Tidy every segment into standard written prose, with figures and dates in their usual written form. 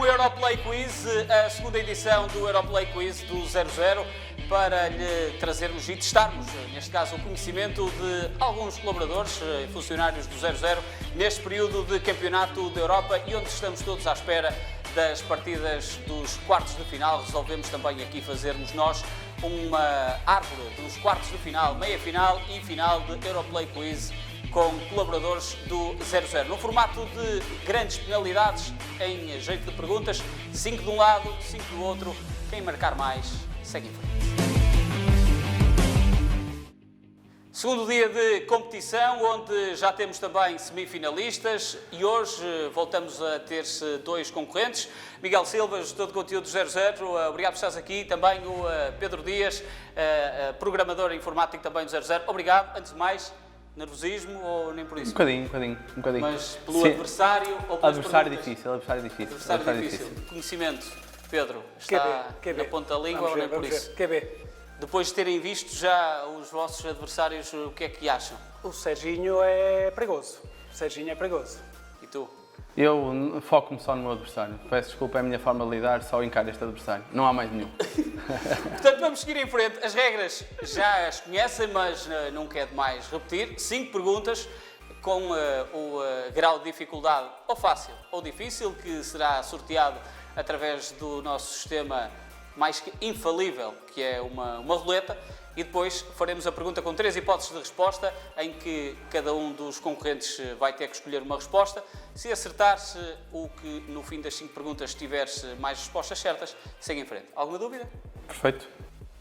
Europlay Quiz, a segunda edição do Europlay Quiz do 00, para lhe trazermos e testarmos, neste caso, o conhecimento de alguns colaboradores e funcionários do 00 neste período de campeonato da Europa e onde estamos todos à espera das partidas dos quartos de final. Resolvemos também aqui fazermos nós uma árvore dos quartos de final, meia-final e final de Europlay Quiz com colaboradores do 00. No formato de grandes penalidades, em jeito de perguntas, 5 de um lado, 5 do outro. Quem marcar mais, segue em frente. Segundo dia de competição, onde já temos também semifinalistas e hoje voltamos a ter-se dois concorrentes. Miguel Silva, gestor de conteúdo do 00, obrigado por estares aqui. Também o Pedro Dias, programador informático também do 00. Obrigado. Antes de mais, nervosismo ou nem por isso? Um bocadinho. Mas pelo adversário ou pelas adversário perguntas? difícil. Adversário difícil. Conhecimento, Pedro, está na ponta da língua ou nem por isso? QB. Depois de terem visto já os vossos adversários, o que é que acham? O Serginho é perigoso. E tu? Eu foco-me só no meu adversário. Peço desculpa, é a minha forma de lidar, só encaro este adversário. Não há mais nenhum. Portanto, vamos seguir em frente. As regras já as conhecem, mas nunca é demais repetir. 5 perguntas com o grau de dificuldade ou fácil ou difícil, que será sorteado através do nosso sistema mais que infalível, que é uma roleta, e depois faremos a pergunta com 3 hipóteses de resposta, em que cada um dos concorrentes vai ter que escolher uma resposta. Se acertares o que no fim das 5 perguntas tiveres mais respostas certas, segue em frente. Alguma dúvida? Perfeito.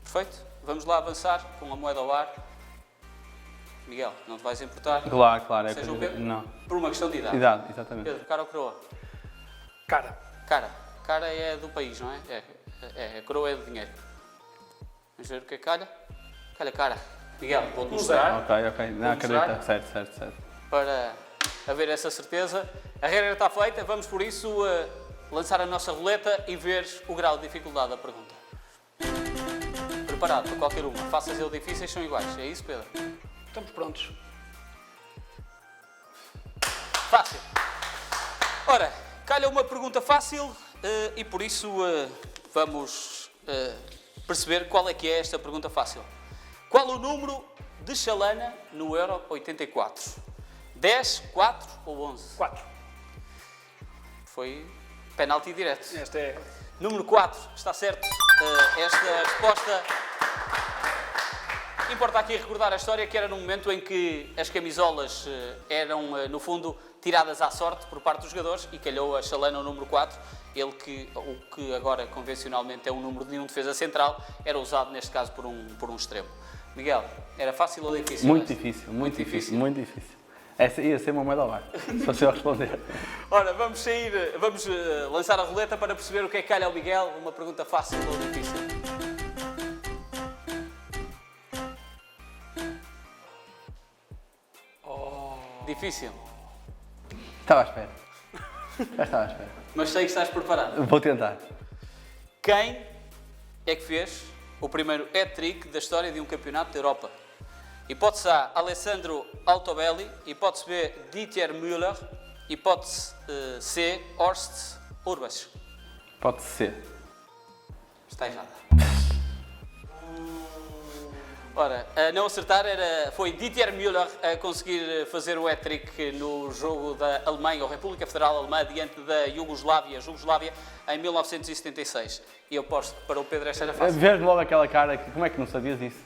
Perfeito. Vamos lá avançar com a moeda ao ar. Miguel, não te vais importar? Claro. Seja o Pedro? Não. Por uma questão de idade. Idade, exatamente. Pedro, cara ou coroa? Cara. Cara é do país, não é? A coroa é de dinheiro. Vamos ver o que é calha. Calha, cara. Miguel, vou-te mostrar. Ok. Não, acredita. Certo. Para haver essa certeza. A regra está feita. Vamos, por isso, lançar a nossa roleta e ver o grau de dificuldade da pergunta. Preparado para qualquer uma. Fáceis ou difíceis são iguais. É isso, Pedro? Estamos prontos. Fácil. Ora, calha uma pergunta fácil e, por isso, vamos perceber qual é que é esta pergunta fácil. Qual o número de Chalana no Euro 84? 10, 4 ou 11? 4. Foi penalti direto. Esta é... Número 4, está certo. Esta resposta... Importa aqui recordar a história que era num momento em que as camisolas eram, no fundo, tiradas à sorte por parte dos jogadores e calhou a Chalana o número 4, o que agora convencionalmente é um número de um defesa central, era usado neste caso por um extremo. Miguel, era fácil ou difícil? Muito difícil. Essa ia ser uma moeda ao ar, se fosse eu responder. Ora, vamos lançar a roleta para perceber o que é que calha ao Miguel, uma pergunta fácil ou difícil. Difícil. Estava à espera. Já estava à espera. Mas sei que estás preparado. Vou tentar. Quem é que fez o primeiro hat-trick da história de um campeonato da Europa? Hipótese A, Alessandro Altobelli. Hipótese B, Dieter Müller. Hipótese C, Horst Urbas. Pode ser. Está errada. Ora, a não acertar foi Dieter Müller a conseguir fazer o hat-trick no jogo da Alemanha, ou República Federal Alemã, diante da Jugoslávia, em 1976. E eu posto para o Pedro, esta era fácil. Vês logo aquela cara, como é que não sabias isso?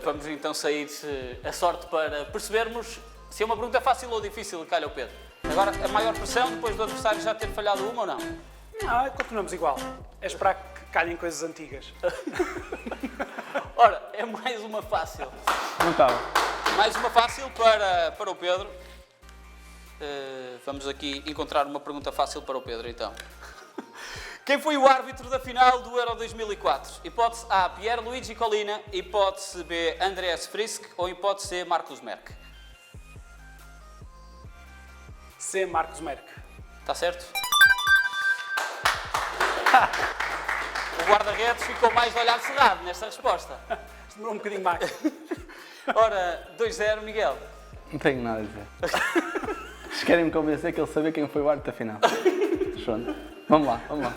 Vamos então sair a sorte para percebermos se é uma pergunta fácil ou difícil, calha o Pedro. Agora, a maior pressão, depois do adversário já ter falhado uma ou não? Não, continuamos igual. É esperar que calhem coisas antigas. Ora, é mais uma fácil. Não estava. Mais uma fácil para o Pedro. Vamos aqui encontrar uma pergunta fácil para o Pedro, então. Quem foi o árbitro da final do Euro 2004? Hipótese A, Pierluigi Collina. Hipótese B, Andreas Frisk. Ou hipótese C, Markus Merck? C, Markus Merck. Está certo? O guarda-redes ficou mais de olhar cerrado nesta resposta. Demorou um bocadinho mais. Ora, 2-0, Miguel. Não tenho nada a dizer. Se querem me convencer que ele sabia quem foi o árbitro da final. pronto. Vamos lá, vamos lá.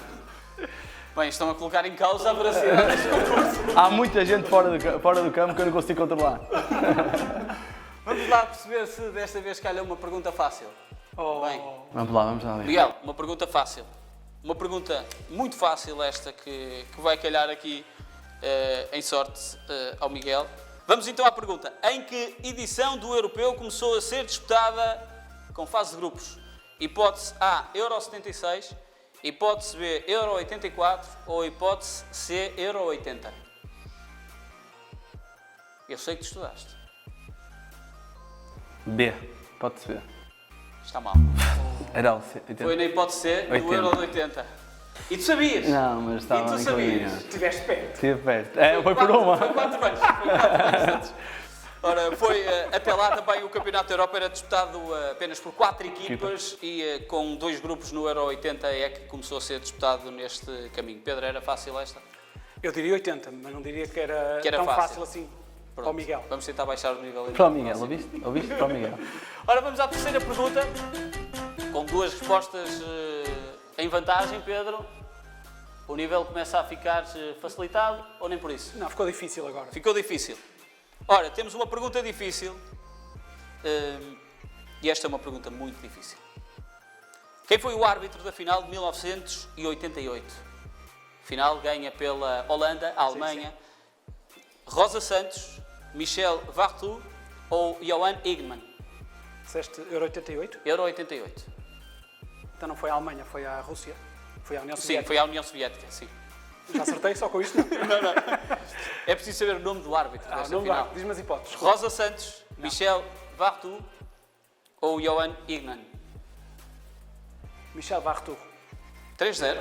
Bem, estão a colocar em causa a veracidade deste concurso. Há muita gente fora do campo que eu não consigo controlar. Vamos lá perceber se desta vez calha uma pergunta fácil. Bem, Vamos lá. Miguel, uma pergunta fácil. Uma pergunta muito fácil esta que vai calhar aqui em sorte ao Miguel. Vamos então à pergunta. Em que edição do Europeu começou a ser disputada com fase de grupos? Hipótese A, Euro 76, hipótese B, Euro 84 ou hipótese C, Euro 80? Eu sei que tu estudaste. B. Pode ser. Está mal. Era o C. 80. Foi na hipótese C do 80. Euro de 80. E tu sabias? Não, mas estava E tu bem sabias? caminhado. Estiveste perto. Estive perto. Foi por uma. Foi 4 anos. Foi 4 anos antes. Ora, até lá também o Campeonato da Europa era disputado apenas por 4 equipas e com 2 grupos no Euro 80 é que começou a ser disputado neste caminho. Pedro, era fácil esta? Eu diria 80, mas não diria que era Que era tão fácil. fácil assim. Pronto, Para o Miguel. Vamos tentar baixar o nível. Para o Miguel, ouviste? Para o Miguel. Ora, vamos à terceira pergunta. Com 2 respostas em vantagem, Pedro. O nível começa a ficar facilitado ou nem por isso? Não, ficou difícil agora. Ficou difícil. Ora, temos uma pergunta difícil e esta é uma pergunta muito difícil. Quem foi o árbitro da final de 1988? Final ganha pela Holanda, a Alemanha. Rosa Santos, Michel Vartu ou Johan Igman? Disseste Euro 88? Euro 88. Então não foi a Alemanha, foi a Rússia. Foi a União Sim, Soviética. foi a União Soviética, sim. Já acertei só com isto? Não. É preciso saber o nome do árbitro desta Não final. dá. Diz-me as hipóteses. Rosa Santos, Michel Vartu ou Johan Igman? Michel Vartu. 3-0.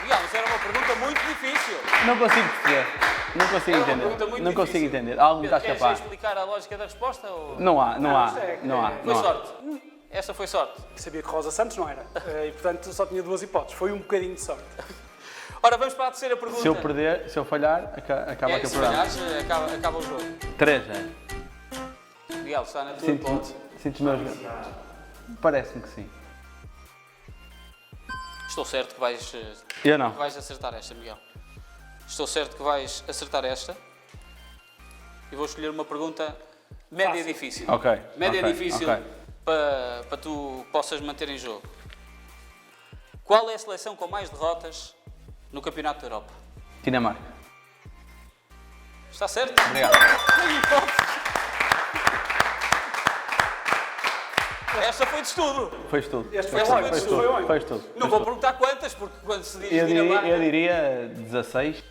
Miguel, mas era uma pergunta muito difícil. Não consigo perceber. Não consigo Era uma pergunta entender. muito Não difícil. consigo entender. Algo me está a Queres escapar. explicar a lógica da resposta? Ou... Não há. Foi sorte. Essa foi sorte. Sabia que Rosa Santos não era. E portanto só tinha 2 hipóteses. Foi um bocadinho de sorte. Ora, vamos para a terceira pergunta. Se eu perder, se eu falhar, acaba aqui o Se programa. falhares, acaba o jogo. 3-0. Miguel, está na tua hipótese. Sinto meus. Parece-me que sim. Estou certo que vais Eu não. acertar esta, Miguel. Estou certo que vais acertar esta. E vou escolher uma pergunta média Fácil. difícil. Ok. Média ok, difícil ok. para tu possas manter em jogo. Qual é a seleção com mais derrotas no Campeonato da Europa? Dinamarca. Está certo? Obrigado. Esta foi de estudo. Foi tudo. Este foi Esta longe. foi Este foi longe. Foi tudo. Não vou perguntar quantas, porque quando se diz Eu Dinamarca... diria 16.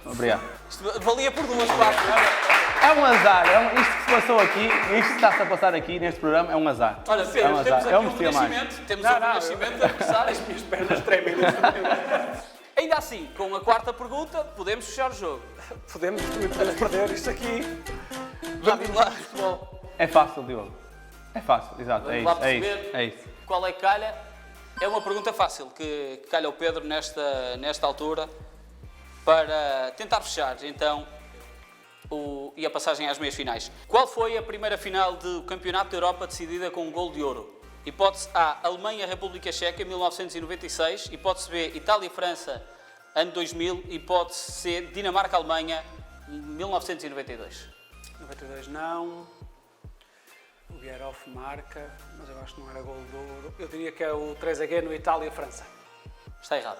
Obrigado. Isto valia por 2 partes, não é? É um azar. Isto que se passou aqui, isto que está-se a passar aqui neste programa é um azar. Olha, é Pedro, um temos azar. É um aqui um vestir mais. renascimento. Temos Não, um não, renascimento de adversários. As minhas pernas tremem. Ainda assim, com a quarta pergunta, podemos fechar o jogo. Podemos perder isto aqui. Vamos lá, futebol. É fácil, Diogo. É fácil, exato. É Vamos lá isso, é perceber. isso. É isso. Qual é que calha? É uma pergunta fácil que calha ao Pedro nesta altura para tentar fechar então e a passagem às meias finais. Qual foi a primeira final do Campeonato da Europa decidida com um gol de ouro? Hipótese A, Alemanha-República Checa, 1996. Hipótese B, Itália-França, ano 2000. Hipótese C, Dinamarca-Alemanha, 1992. 92 não. O Bierhoff marca, mas eu acho que não era gol de ouro. Eu diria que é o 3H no Itália-França. Está errada.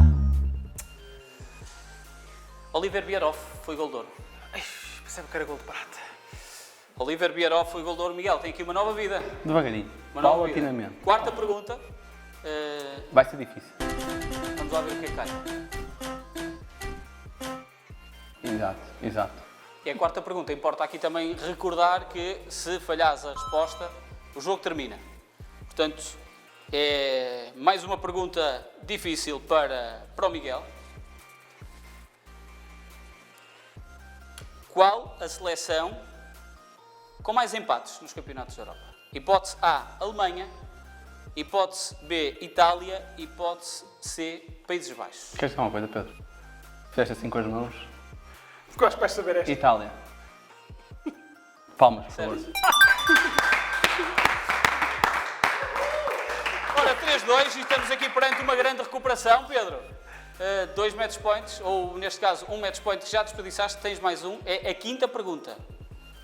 Oliver Bierhoff foi gol de ouro. Pensava que era gol de prata. Oliver Bierhoff foi gol de ouro. Miguel, tem aqui uma nova vida. Devagarinho. Uma nova vida. Paulatinamente. Quarta pergunta. Vai ser difícil. Vamos lá ver o que é que cai. Exato. E a quarta pergunta. Importa aqui também recordar que se falhares a resposta, o jogo termina. Portanto, é mais uma pergunta difícil para o Miguel. Qual a seleção com mais empates nos campeonatos da Europa? Hipótese A, Alemanha. Hipótese B, Itália. Hipótese C, Países Baixos. Queres dizer uma coisa, Pedro? Fizeste assim com as mãos. Ficou para saber esta. Itália. Palmas, por favor. Ora, 3-2 2 e estamos aqui perante uma grande recuperação, Pedro. 2 match points, ou neste caso 1 match point que já desperdiçaste, tens mais um. É a quinta pergunta.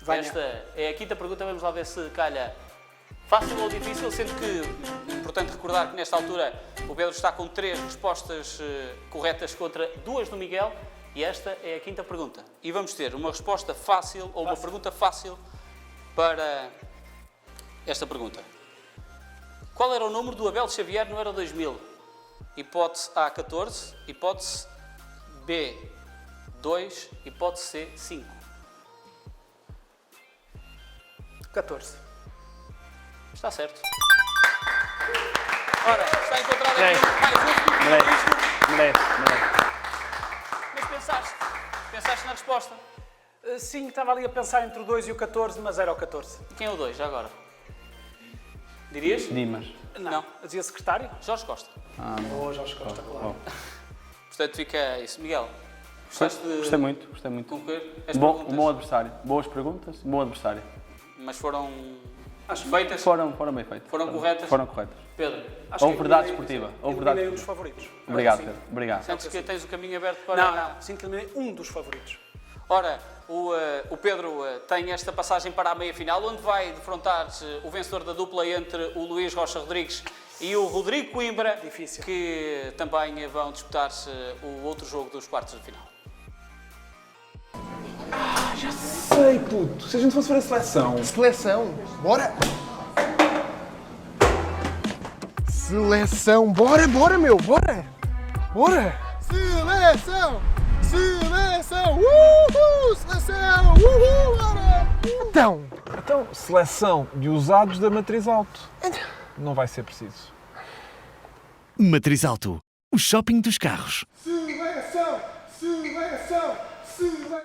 Venha. Esta é a quinta pergunta, vamos lá ver se calha fácil ou difícil, sendo que é importante recordar que nesta altura o Pedro está com 3 respostas corretas contra 2 do Miguel e esta é a quinta pergunta. E vamos ter uma resposta fácil ou uma pergunta fácil para esta pergunta. Qual era o número do Abel Xavier no Euro 2000? Hipótese A, 14. Hipótese B, 2. Hipótese C, 5. 14. Está certo. Ora, está encontrado aqui mais um finalista. Merece. Mas pensaste na resposta. Sim, estava ali a pensar entre o 2 e o 14, mas era o 14. E quem é o 2, já agora? Dirias? Dimas. Não. Dizia secretário? Jorge Costa. Ou Jorge Costa, claro. Portanto, fica isso. Miguel, gostaste de Gostei muito. concorrer? As Um perguntas, bom adversário. Boas perguntas, bom adversário. mas foram Acho que feitas? Foram bem feitas. Foram corretas? Foram corretas. Pedro, Acho Houve que verdade eliminei- esportiva. Houve verdade eliminei um dos esportiva. favoritos. Obrigado, Sim. Pedro. Obrigado. sentes que tens o caminho aberto para... Não. Sinto que eliminei um dos favoritos. Ora, o Pedro tem esta passagem para a meia-final, onde vai defrontar o vencedor da dupla entre o Luís Rocha Rodrigues e o Rodrigo Coimbra, Difícil. que também vão disputar o outro jogo dos quartos de final. Sei, puto. Se a gente fosse ver a seleção. Seleção, bora! Seleção, bora, meu, bora! Bora! Seleção! Seleção! Uhul! Seleção! Uhul! Bora! Então, seleção de usados da matriz alto. Não vai ser preciso. Matriz Alto, o shopping dos carros. Seleção! Seleção! Seleção!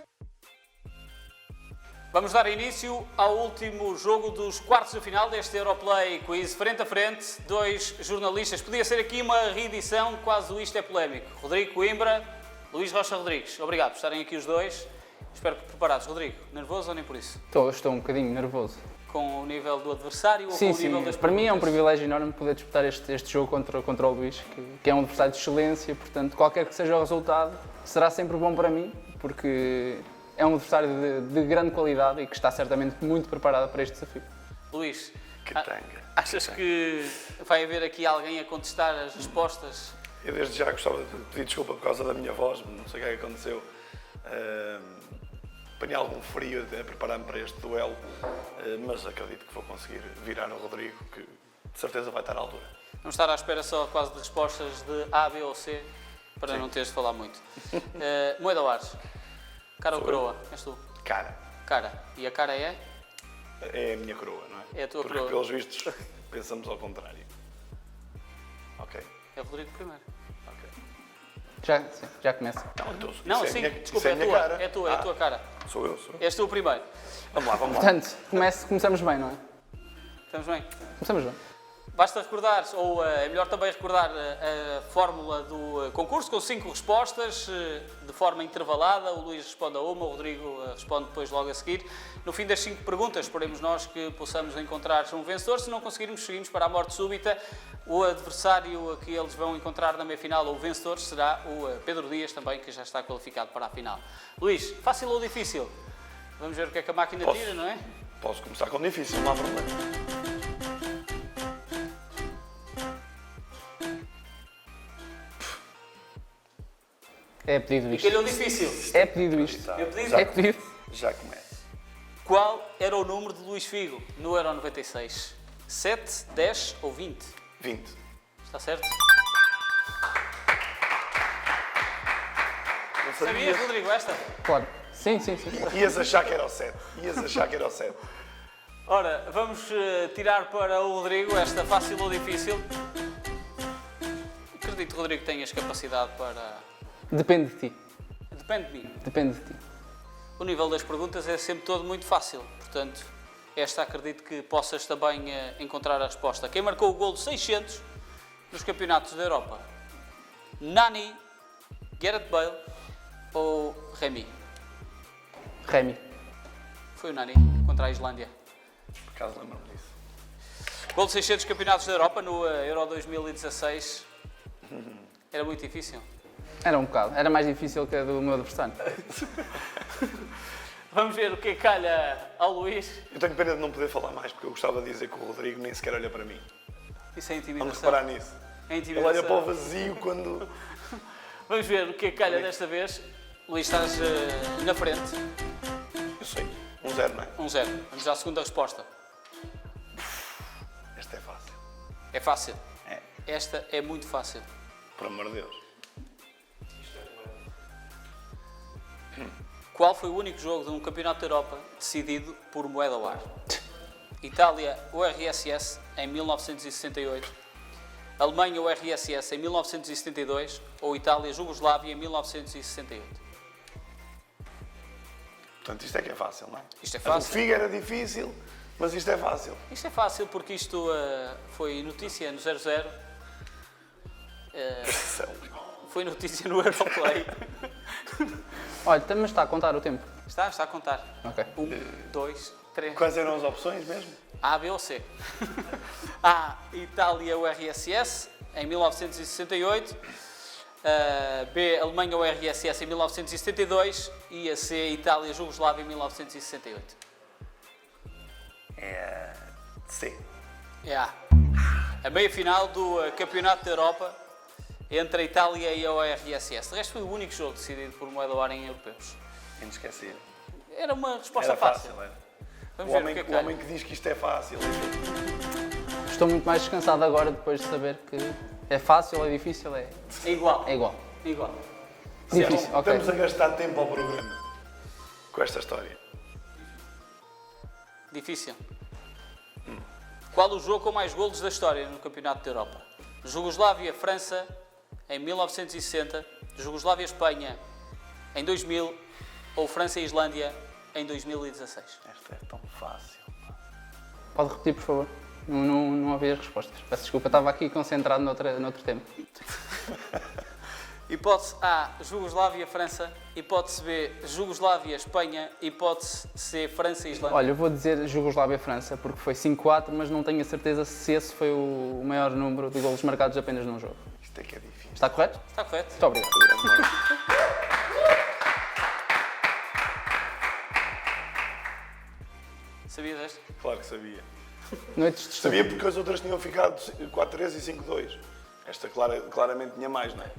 Vamos dar início ao último jogo dos quartos de final deste Europlay Quiz frente a frente. 2 jornalistas. Podia ser aqui uma reedição quase do Isto é Polémico. Rodrigo Coimbra, Luís Rocha Rodrigues. Obrigado por estarem aqui os dois. Espero que preparados. Rodrigo, nervoso ou nem por isso? Estou um bocadinho nervoso. Com o nível do adversário ou Sim, com o nível das para mim é um perguntas? privilégio enorme poder disputar este jogo contra o Luís, que é um adversário de excelência, portanto, qualquer que seja o resultado, será sempre bom para mim, porque é um adversário de grande qualidade e que está certamente muito preparado para este desafio. Luís, Que tanga. achas que vai haver aqui alguém a contestar as respostas? Eu desde já gostava de pedir desculpa por causa da minha voz, não sei o que é que aconteceu. Apanhei algum frio a preparar-me para este duelo, mas acredito que vou conseguir virar o Rodrigo, que de certeza vai estar à altura. Vamos estar à espera só quase de respostas de A, B ou C, para Sim. não teres de falar muito. Moeda ou Ares? Cara ou Sou eu. coroa? És tu? Cara, Cara. E a cara é? é a minha coroa, não é? É a tua Porque, coroa. pelos vistos, pensamos ao contrário. Ok, É o Rodrigo primeiro. ok. Já começa. Então, Não, isso é sim, minha- desculpa, isso é a minha tua. cara. É a tua, é a tua cara. Sou eu. És tu o primeiro. Vamos lá. Portanto, começamos bem, não é? Estamos bem? Começamos bem. Basta recordar, ou é melhor também recordar a fórmula do concurso, com 5 respostas, de forma intervalada. O Luís responde a uma, o Rodrigo responde depois logo a seguir. No fim das 5 perguntas, esperemos nós que possamos encontrar um vencedor. Se não conseguirmos, seguimos para a morte súbita. O adversário que eles vão encontrar na meia-final, ou o vencedor, será o Pedro Dias, também, que já está qualificado para a final. Luís, fácil ou difícil? Vamos ver o que é que a máquina Posso? tira, não é? Posso começar com difícil, não há problema. É pedido E isto. calhou difícil. É pedido isto. Eu pedi É pedido. Já começa. Qual era o número de Luís Figo no Euro 96? 7, 10 ou 20? 20. Está certo? Não Sabias, Rodrigo, esta? Claro. Sim. Ias achar que era o 7. Ora, vamos tirar para o Rodrigo esta fácil ou difícil. Acredito, Rodrigo, que tenhas capacidade para... Depende de ti. Depende de mim. Depende de ti. O nível das perguntas é sempre todo muito fácil. Portanto, esta acredito que possas também encontrar a resposta. Quem marcou o gol de 600 nos campeonatos da Europa? Nani, Gareth Bale ou Remy? Remy. Foi o Nani contra a Islândia. Por acaso lembro-me disso. Gol de 600 campeonatos da Europa no Euro 2016. Era muito difícil. Era um bocado. Era mais difícil que a do meu adversário. Vamos ver o que calha ao Luís. Eu tenho pena de não poder falar mais, porque eu gostava de dizer que o Rodrigo nem sequer olha para mim. Isso é intimidação. Vamos reparar nisso. É Ele intimidação. olha para o vazio quando... Vamos ver o que calha desta vez. Luís, estás na frente. Eu sei. 1-0, não é? 1-0. Vamos à segunda resposta. Esta é fácil. É fácil. É. Esta é muito fácil. Por amor de Deus. Qual foi o único jogo de um campeonato da Europa decidido por moeda ao ar? Itália, URSS, em 1968. Alemanha, URSS, em 1972. Ou Itália, Jugoslávia, em 1968. Portanto, isto é que é fácil, não é? Isto é O fácil. Figo era difícil, mas isto é fácil. Isto é fácil porque isto foi notícia no 00. Foi notícia no Europlay. Olha, mas está a contar o tempo. Está a contar. Ok. 1, 2, 3. Quais eram as opções mesmo? A, B ou C. A, Itália, URSS, em 1968. B, Alemanha, URSS, em 1972. E a C, Itália, Jugoslávia, em 1968. É... C. É A. A meia-final do Campeonato da Europa entre a Itália e a URSS. De resto, foi o único jogo decidido por moeda ao ar em europeus. Inesquecível. Era uma resposta Era fácil. fácil, era. Vamos O ver homem, o que é que o homem que diz que isto é fácil. Estou muito mais descansado agora depois de saber que é fácil, é difícil, é igual. é igual. Igual. Difícil, ok. Estamos a gastar tempo ao programa com esta história. Difícil. Qual o jogo com mais golos da história no Campeonato da Europa? Jugoslávia-França em 1960, Jugoslávia-Espanha em 2000 ou França-Islândia em 2016? Esta é tão fácil. Pode repetir, por favor? Não ouvi as respostas. Peço desculpa, estava aqui concentrado noutro tempo. Hipótese A, Jugoslávia-França. Hipótese B, Jugoslávia-Espanha. Hipótese C, França-Islândia. Olha, eu vou dizer Jugoslávia-França, porque foi 5-4, mas não tenho a certeza se esse foi o maior número de golos marcados apenas num jogo. Isto é que é difícil. Está correto? Está correto? Muito obrigado. Sabias esta? Claro que sabia. Noites de Sabia porque as outras tinham ficado 4-3 e 5-2. Esta claramente tinha mais, não é?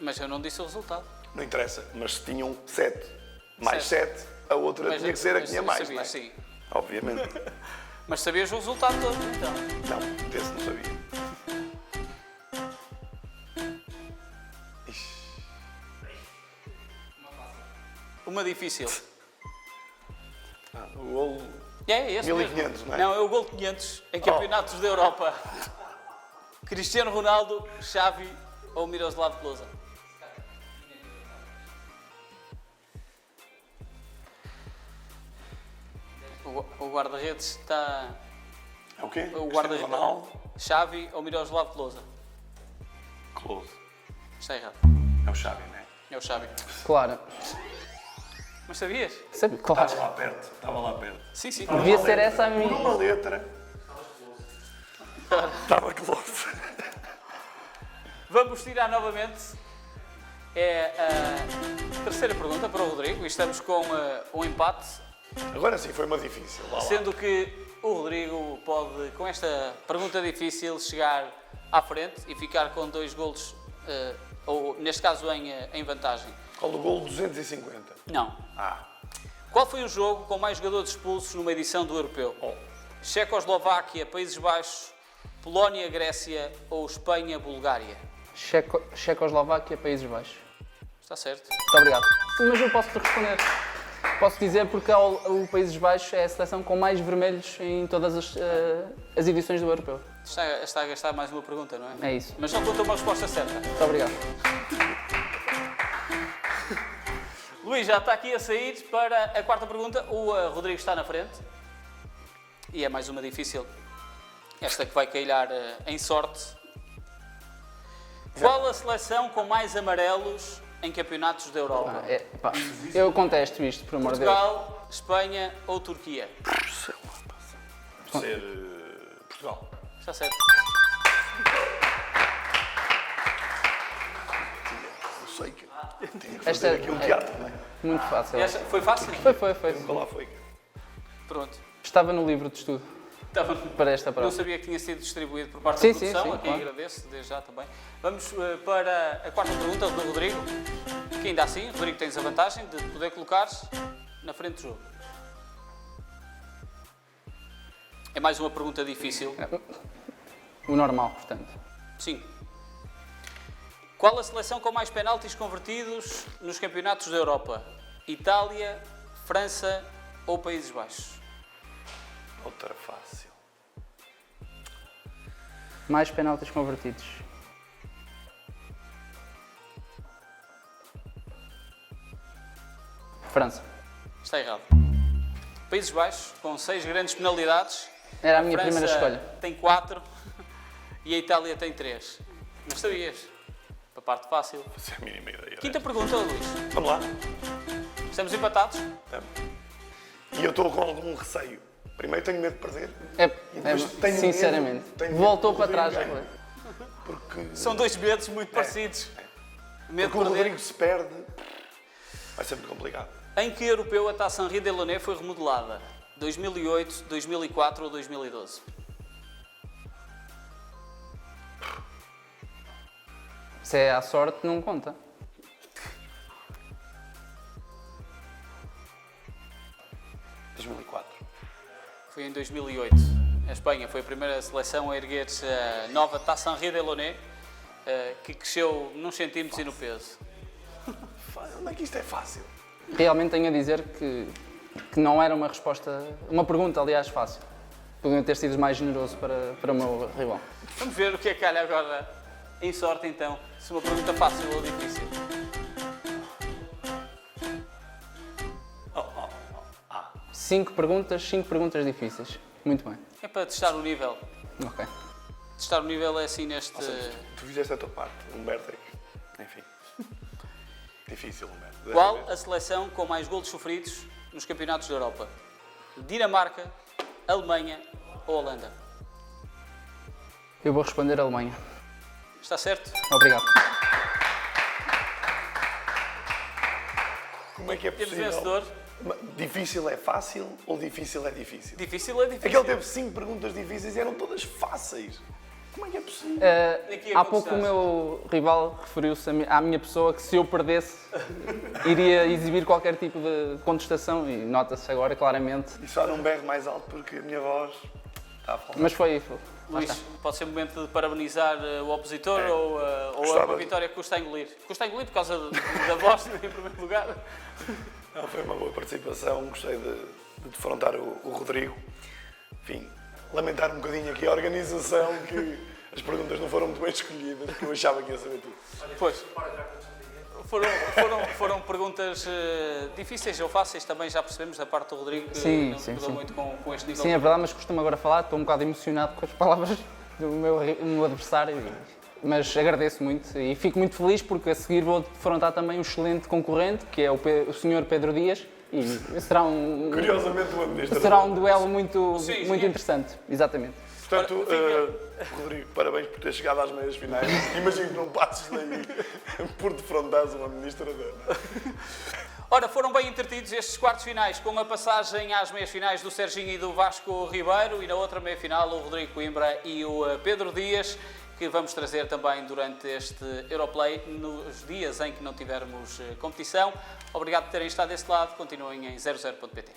Mas eu não disse o resultado. Não interessa, mas se tinham 7 mais Certo. 7, a outra Mas- tinha que ser a que mas tinha mais, sabias, não é? sim. Obviamente. Mas sabias o resultado todo, então. Não, desse não sabia. Ixi, Uma difícil. o golo... É esse 1500, mesmo. não é? Não, é o gol 500 em campeonatos da Europa. Cristiano Ronaldo, Xavi ou Miroslav Klose? O guarda-redes está... É o quê? O Cristiano guarda-redes. Ronaldo? Xavi ou Miroslav Klose? Close. Está errado. É o Xavi, não é? É o Xavi. Claro. Mas sabias? Sabe, claro. Estava lá perto, estava lá perto. Sim, sim. Devia ser essa a Por minha. uma letra. Estava close. Vamos tirar novamente. É a terceira pergunta para o Rodrigo. E estamos com um empate. Agora sim, foi uma difícil. Vá lá. Sendo que o Rodrigo pode, com esta pergunta difícil, chegar à frente e ficar com 2 golos, ou neste caso em vantagem. Qual o gol 250? Não. Ah, Qual foi o jogo com mais jogadores expulsos numa edição do Europeu? Checoslováquia, Países Baixos, Polónia, Grécia ou Espanha, Bulgária? Checoslováquia, Países Baixos. Está certo. Muito obrigado. Mas eu posso-te responder. Posso dizer porque o Países Baixos é a seleção com mais vermelhos em todas as edições do Europeu. Está a gastar mais uma pergunta, não é? É isso. Mas só conta uma resposta certa. Muito obrigado. Luís já está aqui a sair para a quarta pergunta. O Rodrigo está na frente. E é mais uma difícil. Esta que vai calhar em sorte. Qual a seleção com mais amarelos em campeonatos da Europa? Eu contesto isto, por amor de Deus. Portugal, Espanha ou Turquia? ser Portugal. Está certo. Eu sei que tinha que Esta fazer aqui um teatro, não é? Muito fácil. Esta foi fácil? Foi. Nunca lá foi. Pronto. Estava no livro de estudo Estava... para esta Não prova. sabia que tinha sido distribuído por parte Sim, da sim, produção, sim, a quem claro. agradeço, desde já também. Vamos para a quarta pergunta do Rodrigo, que ainda assim, Rodrigo, tens a vantagem de poder colocar na frente do jogo. É mais uma pergunta difícil. O normal, portanto. Sim. Qual a seleção com mais penaltis convertidos nos campeonatos da Europa? Itália, França ou Países Baixos? Outra fácil. Mais penaltis convertidos. França. Está errado. Países Baixos, com 6 grandes penalidades. Era a minha França primeira escolha. tem 4 e a Itália tem 3. Mas sabias? Para a parte fácil. Não sei a mínima ideia. Quinta pergunta, Luís. Vamos lá. Estamos empatados? Estamos. E eu estou com algum receio. Primeiro tenho medo de perder. É, tenho sinceramente. medo- tenho Voltou medo para que o trás. Rodrigo ganhe. Porque, São dois medos muito parecidos. Medo porque o de perder. Rodrigo se perde, vai ser muito complicado. Em que europeu a Taça Henri Delaunay foi remodelada? 2008, 2004 ou 2012? Se é à sorte, não conta. Foi em 2008. A Espanha foi a primeira seleção a erguer a nova Taça Henri Delaunay, que cresceu nos centímetros e no peso. Onde é que isto é fácil? Realmente tenho a dizer que não era uma resposta, uma pergunta, aliás, fácil. Podiam ter sido mais generoso para o meu rival. Vamos ver o que é que calha agora em sorte, então, se uma pergunta fácil ou difícil. Cinco perguntas difíceis. Muito bem. É para testar o nível. Ok. Testar o nível é assim neste... Ou seja, tu fizeste a tua parte. Humberto é que... Enfim. Difícil, Humberto. Desta Qual vez. a seleção com mais golos sofridos nos campeonatos da Europa? Dinamarca, Alemanha ou Holanda? Eu vou responder Alemanha. Está certo? Obrigado. Como é que é Temos possível? vencedor. Difícil é fácil ou difícil é difícil? Difícil é difícil. Aquele teve 5 perguntas difíceis e eram todas fáceis. Como é que é possível? Aqui é Há quantos pouco o estás? meu rival referiu-se à minha pessoa que se eu perdesse iria exibir qualquer tipo de contestação e nota-se agora claramente. E só não berro mais alto porque a minha voz está a falar. Mas foi lá Luís, está. pode ser momento de parabenizar o opositor É. ou Gostava a de- vitória que custa a engolir. Custa a engolir por causa da voz, em primeiro lugar. Não, foi uma boa participação, gostei de defrontar o Rodrigo. Enfim, lamentar um bocadinho aqui a organização, que as perguntas não foram muito bem escolhidas, porque eu achava que ia saber tudo. Pois. Foram perguntas difíceis ou fáceis, também já percebemos da parte do Rodrigo que Sim, não sim, mudou sim. muito com este nível. Sim, é verdade, mas costumo agora falar, estou um bocado emocionado com as palavras do meu adversário, mas agradeço muito e fico muito feliz porque a seguir vou defrontar também um excelente concorrente, que é o Sr. Pedro Dias, e será Curiosamente, o administrador. será um duelo muito, Sim, muito sim. interessante, exatamente. Portanto, Rodrigo, parabéns por ter chegado às meias finais. Imagino que não passes daí por defrontares um administrador. Ora, foram bem entretidos estes quartos finais, com a passagem às meias finais do Serginho e do Vasco Ribeiro, e na outra meia final o Rodrigo Coimbra e o Pedro Dias, que vamos trazer também durante este Europlay, nos dias em que não tivermos competição. Obrigado por terem estado desse lado, continuem em 00.pt.